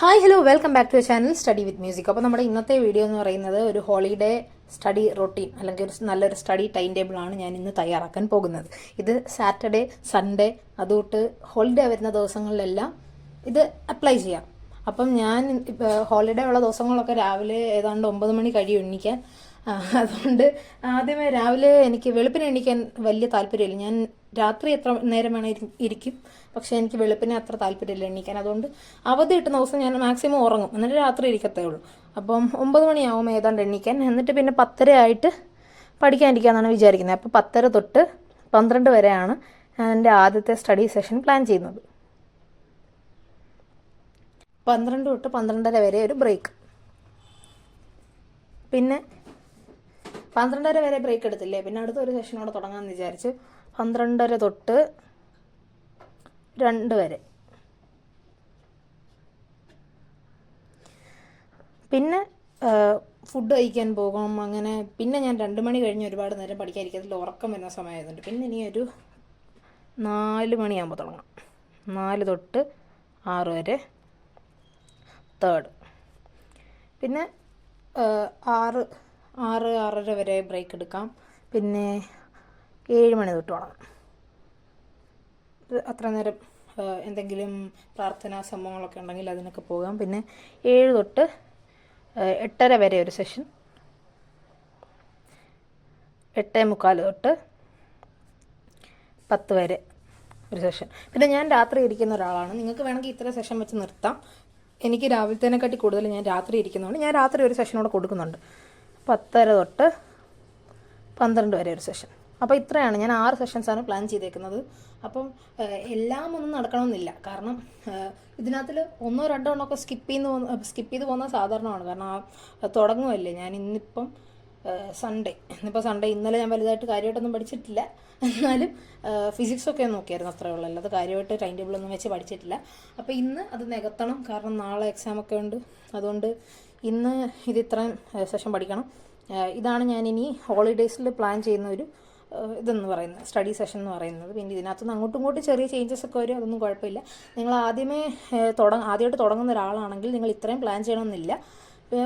Hi hello welcome back to channel study with music. അപ്പോൾ നമ്മുടെ ഇന്നത്തെ വീഡിയോ എന്ന് പറയുന്നത് ഒരു ഹോളിഡേ സ്റ്റഡി റൊട്ടീൻ അല്ലെങ്കിൽ ഒരു നല്ലൊരു സ്റ്റഡി ടൈം ടേബിളാണ് ഞാൻ ഇന്ന് തയ്യാറാക്കാൻ പോകുന്നത്. ഇത് സാറ്റർഡേ, സൺഡേ അതുതൊട്ട് ഹോളിഡേ വരുന്ന ദിവസങ്ങളിലെല്ലാം ഇത് അപ്ലൈ ചെയ്യാം. അപ്പം ഞാൻ ഹോളിഡേ ഉള്ള ദിവസങ്ങളിലൊക്കെ രാവിലെ ഏതാണ്ട് 9 മണി കഴിയും എണീക്കാൻ. അതുകൊണ്ട് ആദ്യമേ രാവിലെ എനിക്ക് വെളുപ്പിന് എണീക്കാൻ വലിയ താല്പര്യമില്ല. ഞാൻ രാത്രി എത്ര നേരം വേണം ഇരിക്കും, പക്ഷേ എനിക്ക് വെളുപ്പിനെ അത്ര താല്പര്യമില്ല എണീക്കാൻ. അതുകൊണ്ട് അവധി കിട്ടുന്ന ദിവസം ഞാൻ മാക്സിമം ഉറങ്ങും, എന്നിട്ട് രാത്രി ഇരിക്കത്തേ ഉള്ളൂ. അപ്പം 9 മണിയാവും ഏതാണ്ട് എണീക്കാൻ. എന്നിട്ട് പിന്നെ 10:30 ആയിട്ട് പഠിക്കാനിരിക്കാമെന്നാണ് വിചാരിക്കുന്നത്. അപ്പോൾ 10:30 തൊട്ട് 12 വരെയാണ് ഞാൻ എൻ്റെ ആദ്യത്തെ സ്റ്റഡി സെഷൻ പ്ലാൻ ചെയ്യുന്നത്. 12 തൊട്ട് 12:30 വരെ ഒരു ബ്രേക്ക്, പിന്നെ 12:30 വരെ ബ്രേക്ക് എടുത്തില്ലേ, പിന്നെ അടുത്ത ഒരു സെഷനോടെ തുടങ്ങാമെന്ന് വിചാരിച്ച് 12:30 തൊട്ട് 2 വരെ. പിന്നെ ഫുഡ് കഴിക്കാൻ പോകും. അങ്ങനെ പിന്നെ ഞാൻ 2 മണി കഴിഞ്ഞ് ഒരുപാട് നേരം പഠിക്കാതിരിക്കത്തില്ല, ഉറക്കം വരുന്ന സമയമായതുകൊണ്ട്. പിന്നെ ഇനി ഒരു 4 മണിയാകുമ്പോൾ തുടങ്ങാം. 4 തൊട്ട് 6 വരെ തേർഡ്. പിന്നെ 6-6:30 വരെ ബ്രേക്ക് എടുക്കാം. പിന്നെ 7 മണി തൊട്ട് തുടങ്ങാം. അത്ര നേരം എന്തെങ്കിലും പ്രാർത്ഥനാ സംഭവങ്ങളൊക്കെ ഉണ്ടെങ്കിൽ അതിനൊക്കെ പോകാം. പിന്നെ 7 തൊട്ട് 8:30 വരെ ഒരു സെഷൻ. 8:45 തൊട്ട് 10 വരെ ഒരു സെഷൻ. പിന്നെ ഞാൻ രാത്രി ഇരിക്കുന്ന ഒരാളാണ്. നിങ്ങൾക്ക് വേണമെങ്കിൽ ഇത്ര സെഷൻ വെച്ച് നിർത്താം. എനിക്ക് രാവിലത്തേനെക്കാട്ടി കൂടുതൽ ഞാൻ രാത്രി ഇരിക്കുന്നതുകൊണ്ട് ഞാൻ രാത്രി ഒരു സെഷനോടെ കൊടുക്കുന്നുണ്ട്. 10:30 തൊട്ട് 12 വരെ ഒരു സെഷൻ. അപ്പോൾ ഇത്രയാണ്, ഞാൻ 6 സെഷൻസാണ് പ്ലാൻ ചെയ്തേക്കുന്നത്. അപ്പം എല്ലാം ഒന്നും നടക്കണമെന്നില്ല. കാരണം ഇതിനകത്തിൽ 1-2 സ്കിപ്പ് ചെയ്ത് പോകുന്നത് സാധാരണമാണ്. കാരണം തുടങ്ങുമല്ലേ. ഞാൻ ഇന്നിപ്പം സൺഡേ ഇന്നലെ ഞാൻ വലുതായിട്ട് കാര്യമായിട്ടൊന്നും പഠിച്ചിട്ടില്ല. എന്നാലും ഫിസിക്സൊക്കെ നോക്കിയായിരുന്നു, അത്രേ ഉള്ളൂ. അല്ലാതെ കാര്യമായിട്ട് ടൈം ടേബിളൊന്നും വെച്ച് പഠിച്ചിട്ടില്ല. അപ്പോൾ ഇന്ന് അത് നികത്തണം, കാരണം നാളെ എക്സാമൊക്കെ ഉണ്ട്. അതുകൊണ്ട് ഇന്ന് ഇത് ഇത്രയും സെഷൻ പഠിക്കണം. ഇതാണ് ഞാനിനി ഹോളിഡേയ്സിൽ പ്ലാൻ ചെയ്യുന്ന ഒരു ഇതെന്ന് പറയുന്നത്, സ്റ്റഡി സെഷൻ എന്ന് പറയുന്നത്. പിന്നെ ഇതിനകത്തുനിന്ന് അങ്ങോട്ടും ഇങ്ങോട്ടും ചെറിയ ചേഞ്ചസ് ഒക്കെ വരും, അതൊന്നും കുഴപ്പമില്ല. നിങ്ങൾ ആദ്യമായിട്ട് തുടങ്ങുന്ന ഒരാളാണെങ്കിൽ നിങ്ങൾ ഇത്രയും പ്ലാൻ ചെയ്യണമെന്നില്ല.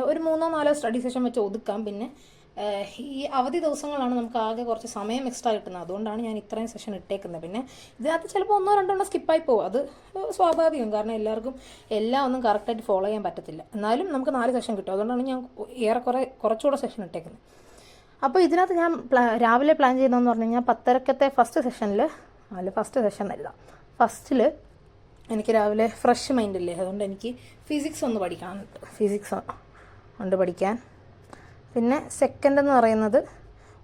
ഒരു 3-4 സ്റ്റഡി സെഷൻ വെച്ച് ഒതുക്കാം. പിന്നെ ഈ അവധി ദിവസങ്ങളാണ് നമുക്ക് ആകെ കുറച്ച് സമയം എക്സ്ട്രാ കിട്ടുന്നത്. അതുകൊണ്ടാണ് ഞാൻ ഇത്രയും സെഷൻ ഇട്ടേക്കുന്നത്. പിന്നെ ഇതിനകത്ത് ചിലപ്പോൾ 1-2 സ്കിപ്പായി പോകും, അത് സ്വാഭാവികം. കാരണം എല്ലാവർക്കും എല്ലാം ഒന്നും കറക്റ്റായിട്ട് ഫോളോ ചെയ്യാൻ പറ്റത്തില്ല. എന്നാലും നമുക്ക് 4 സെഷൻ കിട്ടും. അതുകൊണ്ടാണ് ഞാൻ കുറച്ചുകൂടെ സെഷൻ ഇട്ടേക്കുന്നത്. അപ്പോൾ ഇതിനകത്ത് ഞാൻ രാവിലെ പ്ലാൻ ചെയ്യുന്നതെന്ന് പറഞ്ഞു കഴിഞ്ഞാൽ 10:30 ഫസ്റ്റ് സെഷൻ എഴുതാം. ഫസ്റ്റിൽ എനിക്ക് രാവിലെ ഫ്രഷ് മൈൻഡില്ലേ, അതുകൊണ്ട് എനിക്ക് ഫിസിക്സ് ഒന്ന് പഠിക്കാനുണ്ട്. ഫിസിക്സ് ഉണ്ട് പഠിക്കാൻ. പിന്നെ സെക്കൻഡ് എന്ന് പറയുന്നത്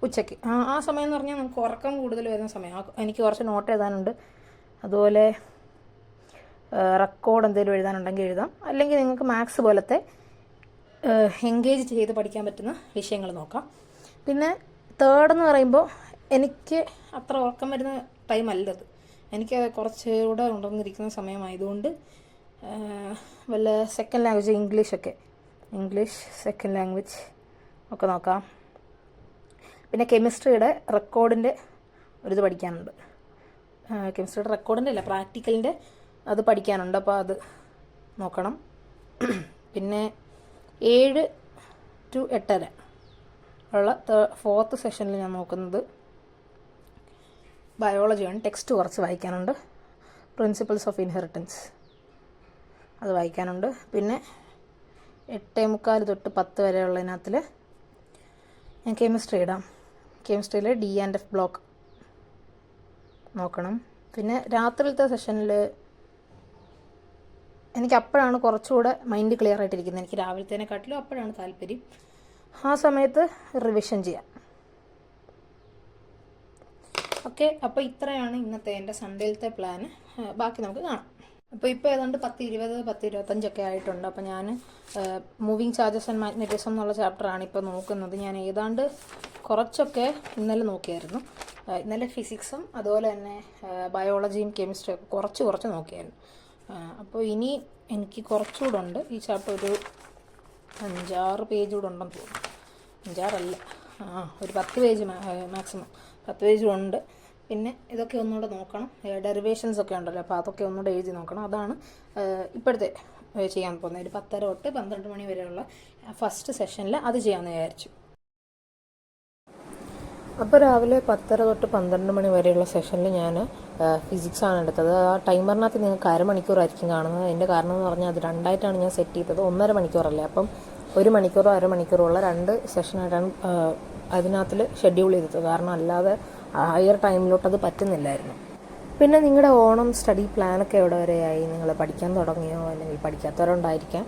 ഉച്ചയ്ക്ക്. ആ സമയം എന്ന് പറഞ്ഞാൽ നമുക്ക് ഉറക്കം കൂടുതൽ വരുന്ന സമയം. എനിക്ക് കുറച്ച് നോട്ട് എഴുതാനുണ്ട്. അതുപോലെ റെക്കോർഡ് എന്തെങ്കിലും എഴുതാനുണ്ടെങ്കിൽ എഴുതാം. അല്ലെങ്കിൽ നിങ്ങൾക്ക് മാത്സ് പോലത്തെ എൻഗേജ് ചെയ്ത് പഠിക്കാൻ പറ്റുന്ന വിഷയങ്ങൾ നോക്കാം. പിന്നെ തേർഡ് എന്ന് പറയുമ്പോൾ എനിക്ക് അത്ര ഉറക്കം വരുന്ന ടൈം അല്ലത്. എനിക്ക് കുറച്ചുകൂടെ ഉണർന്നിരിക്കുന്ന സമയമായതുകൊണ്ട് വല്ല second language English second language ഒക്കെ നോക്കാം. പിന്നെ കെമിസ്ട്രിയുടെ റെക്കോർഡിൻ്റെ ഒരിത് പഠിക്കാനുണ്ട്. കെമിസ്ട്രിയുടെ റെക്കോർഡിൻ്റെ അല്ല, പ്രാക്ടിക്കലിൻ്റെ അത് പഠിക്കാനുണ്ട്. അപ്പോൾ അത് നോക്കണം. പിന്നെ 7 to 8:30 ഉള്ള ഫോർത്ത് സെഷനിൽ ഞാൻ നോക്കുന്നത് ബയോളജിയാണ്. ടെക്സ്റ്റ് കുറച്ച് വായിക്കാനുണ്ട്. പ്രിൻസിപ്പിൾസ് ഓഫ് ഇൻഹെറിറ്റൻസ് അത് വായിക്കാനുണ്ട്. പിന്നെ 8:45 തൊട്ട് 10 വരെ ഉള്ളതിനകത്തിൽ ഞാൻ കെമിസ്ട്രി ഇടാം. കെമിസ്ട്രിയിൽ D&F ബ്ലോക്ക് നോക്കണം. പിന്നെ രാത്രിയിലത്തെ സെഷനിൽ എനിക്ക് അപ്പോഴാണ് കുറച്ചുകൂടെ മൈൻഡ് ക്ലിയർ ആയിട്ടിരിക്കുന്നത്. എനിക്ക് രാവിലത്തേനെക്കാട്ടിലും അപ്പോഴാണ് താല്പര്യം. ആ സമയത്ത് റിവിഷൻ ചെയ്യാം. ഓക്കെ, അപ്പോൾ ഇത്രയാണ് ഇന്നത്തെ എൻ്റെ സൺഡേയിലത്തെ പ്ലാന്. ബാക്കി നമുക്ക് കാണാം. അപ്പോൾ ഇപ്പോൾ ഏതാണ്ട് 10:20, 10:25 ആയിട്ടുണ്ട്. അപ്പോൾ ഞാൻ മൂവിങ് ചാർജസ് ആൻഡ് മാഗ്നറ്റിസം എന്നുള്ള ചാപ്റ്ററാണ് ഇപ്പോൾ നോക്കുന്നത്. ഞാൻ ഏതാണ്ട് കുറച്ചൊക്കെ ഇന്നലെ നോക്കിയായിരുന്നു. ഇന്നലെ ഫിസിക്സും അതുപോലെ തന്നെ ബയോളജിയും കെമിസ്ട്രിയും ഒക്കെ കുറച്ച് നോക്കിയായിരുന്നു. അപ്പോൾ ഇനി എനിക്ക് കുറച്ചുകൂടെ ഉണ്ട്. ഈ ചാപ്റ്റർ ഒരു 5-6 പേജ് കൂടെ ഉണ്ടെന്ന് തോന്നുന്നു. 5-6 ഒരു 10 പേജ് മാക്സിമം 10 പേജ് ഉണ്ട്. പിന്നെ ഇതൊക്കെ ഒന്നുകൂടെ നോക്കണം. ഡെറിവേഷൻസ് ഒക്കെ ഉണ്ടല്ലോ, അപ്പോൾ അതൊക്കെ ഒന്നുകൂടെ എഴുതി നോക്കണം. അതാണ് ഇപ്പോഴത്തെ ചെയ്യാൻ പോകുന്നത്. ഒരു 10:30 തൊട്ട് 12 മണി വരെയുള്ള ഫസ്റ്റ് സെഷനിൽ അത് ചെയ്യാമെന്ന് വിചാരിച്ചു. അപ്പോൾ രാവിലെ 10:30 തൊട്ട് 12 മണി വരെയുള്ള സെഷനിൽ ഞാൻ ഫിസിക്സാണ് എടുത്തത്. ആ ടൈമറിനകത്ത് നിങ്ങൾക്ക് അരമണിക്കൂറായിരിക്കും കാണുന്നത്. അതിൻ്റെ കാരണം എന്ന് പറഞ്ഞാൽ അത് രണ്ടായിട്ടാണ് ഞാൻ സെറ്റ് ചെയ്തത്. 1.5 മണിക്കൂറല്ലേ, അപ്പം 1 മണിക്കൂറോ അരമണിക്കൂറോ ഉള്ള 2 സെഷനായിട്ടാണ് അതിനകത്തിൽ ഷെഡ്യൂൾ ചെയ്തത്. കാരണം അല്ലാതെ ഹയർ ടൈമിലോട്ട് അത് പറ്റുന്നില്ലായിരുന്നു. പിന്നെ നിങ്ങളുടെ ഓണം സ്റ്റഡി പ്ലാനൊക്കെ എവിടെ വരെയായി? നിങ്ങൾ പഠിക്കാൻ തുടങ്ങിയോ? അല്ലെങ്കിൽ പഠിക്കാത്തവരുണ്ടായിരിക്കാം.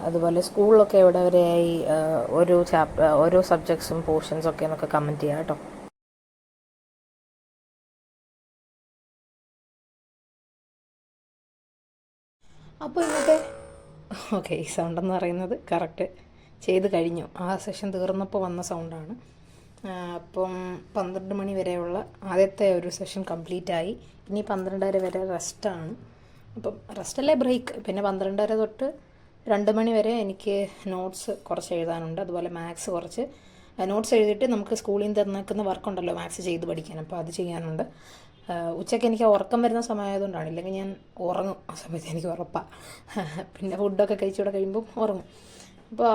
അതുപോലെ സ്കൂളിലൊക്കെ എവിടെ വരെയായി? ഓരോ സബ്ജക്ട്സും പോർഷൻസും ഒക്കെ എന്നൊക്കെ കമൻറ്റ് ചെയ്യാം കേട്ടോ. അപ്പോൾ ഇന്നത്തെ ഈ സൗണ്ട് എന്ന് പറയുന്നത് കറക്റ്റ് ചെയ്ത് കഴിഞ്ഞു. ആ സെഷൻ തീർന്നപ്പോൾ വന്ന സൗണ്ടാണ്. അപ്പം 12 മണി വരെയുള്ള ആദ്യത്തെ ഒരു സെഷൻ കംപ്ലീറ്റ് ആയി. ഇനി 12:30 വരെ റെസ്റ്റാണ്. അപ്പം റെസ്റ്റല്ലേ, ബ്രേക്ക്. പിന്നെ 12:30 തൊട്ട് 2 മണി വരെ എനിക്ക് നോട്ട്സ് കുറച്ച് എഴുതാനുണ്ട്. അതുപോലെ മാത്സ് കുറച്ച് നോട്ട്സ് എഴുതിയിട്ട് നമുക്ക് സ്കൂളിൽ നിന്ന് തന്നേക്കുന്ന വർക്കുണ്ടല്ലോ മാത്സ് ചെയ്ത് പഠിക്കാൻ, അപ്പോൾ അത് ചെയ്യാനുണ്ട്. ഉച്ചയ്ക്ക് എനിക്ക് ഉറക്കം വരുന്ന സമയമായതുകൊണ്ടാണ്, ഇല്ലെങ്കിൽ ഞാൻ ഉറങ്ങും. ആ സമയത്ത് എനിക്ക് ഉറപ്പാണ്. പിന്നെ ഫുഡൊക്കെ കഴിച്ചുകൂടെ കഴിയുമ്പോൾ ഉറങ്ങും. അപ്പോൾ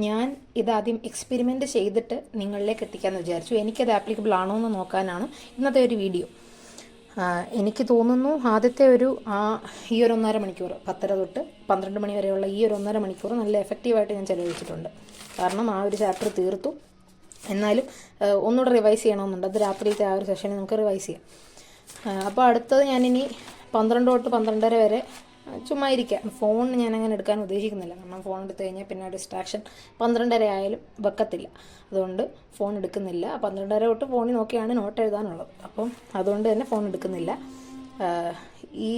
ഞാൻ ഇതാദ്യം എക്സ്പെരിമെൻറ്റ് ചെയ്തിട്ട് നിങ്ങളിലേക്ക് എത്തിക്കാമെന്ന് വിചാരിച്ചു. എനിക്കത് ആപ്ലിക്കബിൾ ആണോ എന്ന് നോക്കാനാണ് ഇന്നത്തെ ഒരു വീഡിയോ. എനിക്ക് തോന്നുന്നു ആദ്യത്തെ ഈ ഒരു 1.5 മണിക്കൂർ 10:30 തൊട്ട് 12 മണി വരെയുള്ള ഈ ഒരു 1.5 മണിക്കൂർ നല്ല എഫക്റ്റീവായിട്ട് ഞാൻ ചിലവഴിച്ചിട്ടുണ്ട്. കാരണം ആ ഒരു ചാപ്റ്റർ തീർത്തു. എന്നാലും ഒന്നുകൂടെ റിവൈസ് ചെയ്യണമെന്നുണ്ട്. അത് രാത്രിയിലത്തെ ആ ഒരു സെഷനിൽ നമുക്ക് റിവൈസ് ചെയ്യാം. അപ്പോൾ അടുത്തത് ഞാനിനി 12 തൊട്ട് 12:30 വരെ ചുമ്മാ ഇരിക്കാം. ഫോൺ ഞാനങ്ങനെ എടുക്കാൻ ഉദ്ദേശിക്കുന്നില്ല. കാരണം ഫോൺ എടുത്തു കഴിഞ്ഞാൽ പിന്നെ ഡിസ്ട്രാക്ഷൻ 12:30 ആയാലും വെക്കത്തില്ല. അതുകൊണ്ട് ഫോൺ എടുക്കുന്നില്ല. 12:30 തൊട്ട് ഫോണിൽ നോക്കിയാണ് നോട്ട് എഴുതാനുള്ളത്. അപ്പം അതുകൊണ്ട് തന്നെ ഫോൺ എടുക്കുന്നില്ല. ഈ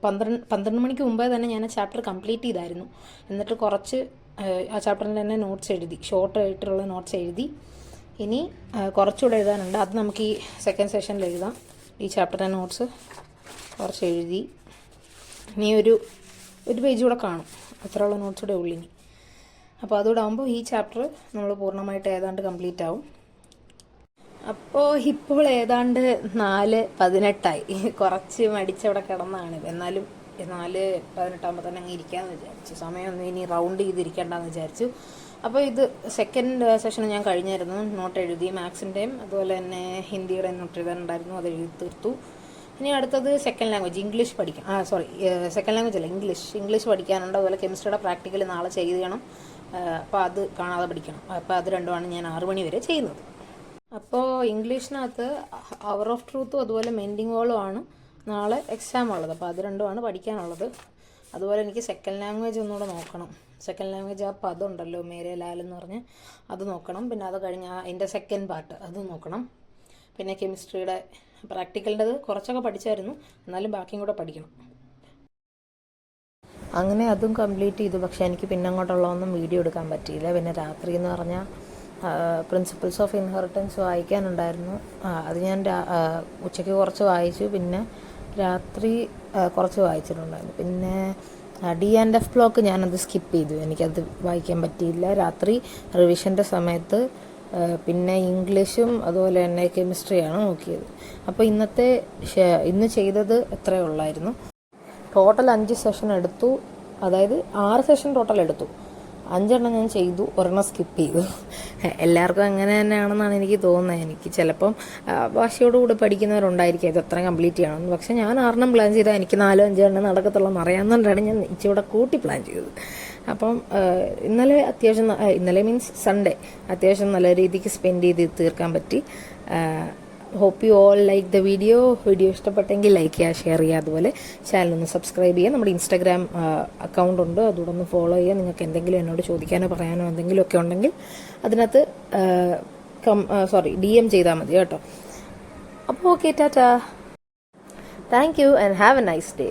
12 മണിക്ക് മുമ്പേ തന്നെ ഞാൻ ചാപ്റ്റർ കംപ്ലീറ്റ് ചെയ്തായിരുന്നു. എന്നിട്ട് കുറച്ച് ആ ചാപ്റ്ററിൽ തന്നെ നോട്ട്സ് എഴുതി, ഷോർട്ട് ആയിട്ടുള്ള നോട്ട്സ് എഴുതി. ഇനി കുറച്ചുകൂടെ എഴുതാനുണ്ട്. അത് നമുക്ക് ഈ സെക്കൻഡ് സെഷനിൽ എഴുതാം. ഈ ചാപ്റ്ററിൻ്റെ നോട്ട്സ് കുറച്ച് എഴുതി. ഇനി ഒരു പേജ് കൂടെ കാണും, അത്രയുള്ള നോട്ട്സ് കൂടെ ഉള്ളു ഇനി. അപ്പോൾ അതുകൂടെ ആകുമ്പോൾ ഈ ചാപ്റ്റർ നമ്മൾ പൂർണ്ണമായിട്ട് ഏതാണ്ട് കംപ്ലീറ്റ് ആവും. അപ്പോൾ ഇപ്പോൾ ഏതാണ്ട് 4:18 കുറച്ച് മടിച്ചവിടെ കിടന്നാണ്. എന്നാലും 4:18 തന്നെ അങ്ങ് ഇരിക്കാമെന്ന് വിചാരിച്ചു. സമയമൊന്നും ഇനി റൗണ്ട് ചെയ്തിരിക്കേണ്ടെന്ന് വിചാരിച്ചു. അപ്പോൾ ഇത് സെക്കൻഡ് സെഷൻ ഞാൻ കഴിഞ്ഞായിരുന്നു. നോട്ട് എഴുതി, മാത്സിൻ്റെയും അതുപോലെ തന്നെ ഹിന്ദിയുടെ നോട്ട് എഴുതാനുണ്ടായിരുന്നു, അത് എഴുതി തീർത്തു. ഇനി അടുത്തത് സെക്കൻഡ് ലാംഗ്വേജ് ഇംഗ്ലീഷ് പഠിക്കാം. സെക്കൻഡ് ലാംഗ്വേജ് അല്ല, ഇംഗ്ലീഷ് പഠിക്കാനുണ്ട്. അതുപോലെ കെമിസ്ട്രിയുടെ പ്രാക്ടിക്കൽ നാളെ ചെയ്യണം. അപ്പോൾ അത് കാണാതെ പഠിക്കണം. അപ്പോൾ അത് രണ്ടുമാണ് ഞാൻ 6 മണി വരെ ചെയ്യുന്നത്. അപ്പോൾ ഇംഗ്ലീഷിനകത്ത് അവർ ഓഫ് ട്രൂത്തും അതുപോലെ മെൻഡിങ് വോളും ആണ് നാളെ എക്സാം ഉള്ളത്. അപ്പോൾ അത് രണ്ടുമാണ് പഠിക്കാനുള്ളത്. അതുപോലെ എനിക്ക് സെക്കൻഡ് ലാംഗ്വേജ് ഒന്നുകൂടെ നോക്കണം. സെക്കൻഡ് ലാംഗ്വേജ് ആ പദം ഉണ്ടല്ലോ, മേരെ ലാൽ എന്ന് പറഞ്ഞ്, അത് നോക്കണം. പിന്നെ അത് കഴിഞ്ഞാൽ അതിൻ്റെ സെക്കൻഡ് പാർട്ട് അത് നോക്കണം. പിന്നെ കെമിസ്ട്രിയുടെ പ്രാക്ടിക്കലിൻ്റെത് കുറച്ചൊക്കെ പഠിച്ചായിരുന്നു, എന്നാലും ബാക്കിയും കൂടെ പഠിക്കണം. അങ്ങനെ അതും കംപ്ലീറ്റ് ചെയ്തു. പക്ഷേ എനിക്ക് പിന്നെ അങ്ങോട്ടുള്ളതൊന്നും വീഡിയോ എടുക്കാൻ പറ്റിയില്ല. പിന്നെ രാത്രി എന്ന് പറഞ്ഞാൽ പ്രിൻസിപ്പിൾസ് ഓഫ് ഇൻഹെറിറ്റൻസ് വായിക്കാനുണ്ടായിരുന്നു. അത് ഞാൻ ഉച്ചയ്ക്ക് കുറച്ച് വായിച്ചു. പിന്നെ രാത്രി കുറച്ച് വായിച്ചിട്ടുണ്ടായിരുന്നു. പിന്നെ D&F ബ്ലോക്ക് ഞാനത് സ്കിപ്പ് ചെയ്തു, എനിക്കത് വായിക്കാൻ പറ്റിയില്ല രാത്രി റിവിഷൻ്റെ സമയത്ത്. പിന്നെ ഇംഗ്ലീഷും അതുപോലെ തന്നെ കെമിസ്ട്രിയാണ് നോക്കിയത്. അപ്പോൾ ഇന്ന് ചെയ്തത് എത്രയേ ഉള്ളായിരുന്നു. ടോട്ടൽ 5 സെഷൻ എടുത്തു. അതായത് 6 സെഷൻ ടോട്ടൽ എടുത്തു. 5 എണ്ണം ഞാൻ ചെയ്തു, 1 എണ്ണം സ്കിപ്പ് ചെയ്തു. എല്ലാവർക്കും അങ്ങനെ തന്നെയാണെന്നാണ് എനിക്ക് തോന്നുന്നത്. എനിക്ക് ചിലപ്പം വാശിയോടുകൂടി പഠിക്കുന്നവരുണ്ടായിരിക്കും ഇത് എത്ര കംപ്ലീറ്റ് ചെയ്യണമെന്ന്. പക്ഷേ ഞാൻ 6 എണ്ണം പ്ലാൻ ചെയ്താൽ എനിക്ക് 4-5 എണ്ണം നടക്കത്തുള്ളൂ അറിയാവുന്നതുകൊണ്ടാണ് ഞാൻ ഇച്ചിരി കൂട്ടി പ്ലാൻ ചെയ്തത്. അപ്പം ഇന്നലെ മീൻസ് സൺഡേ അത്യാവശ്യം നല്ല രീതിക്ക് സ്പെൻഡ് ചെയ്ത് തീർക്കാൻ പറ്റി. Hope you all like the video ഇഷ്ടപ്പെട്ടെങ്കിൽ ലൈക്ക് ചെയ്യുക, ഷെയർ ചെയ്യുക. അതുപോലെ ചാനലൊന്ന് സബ്സ്ക്രൈബ് ചെയ്യുക. നമ്മുടെ ഇൻസ്റ്റാഗ്രാം അക്കൗണ്ട് ഉണ്ട്, അതുകൂടെ ഒന്ന് ഫോളോ ചെയ്യുക. നിങ്ങൾക്ക് എന്തെങ്കിലും എന്നോട് ചോദിക്കാനോ പറയാനോ എന്തെങ്കിലുമൊക്കെ ഉണ്ടെങ്കിൽ അതിനകത്ത് DM ചെയ്താൽ മതി കേട്ടോ. അപ്പോൾ okay, Tata. Thank you and have A nice day.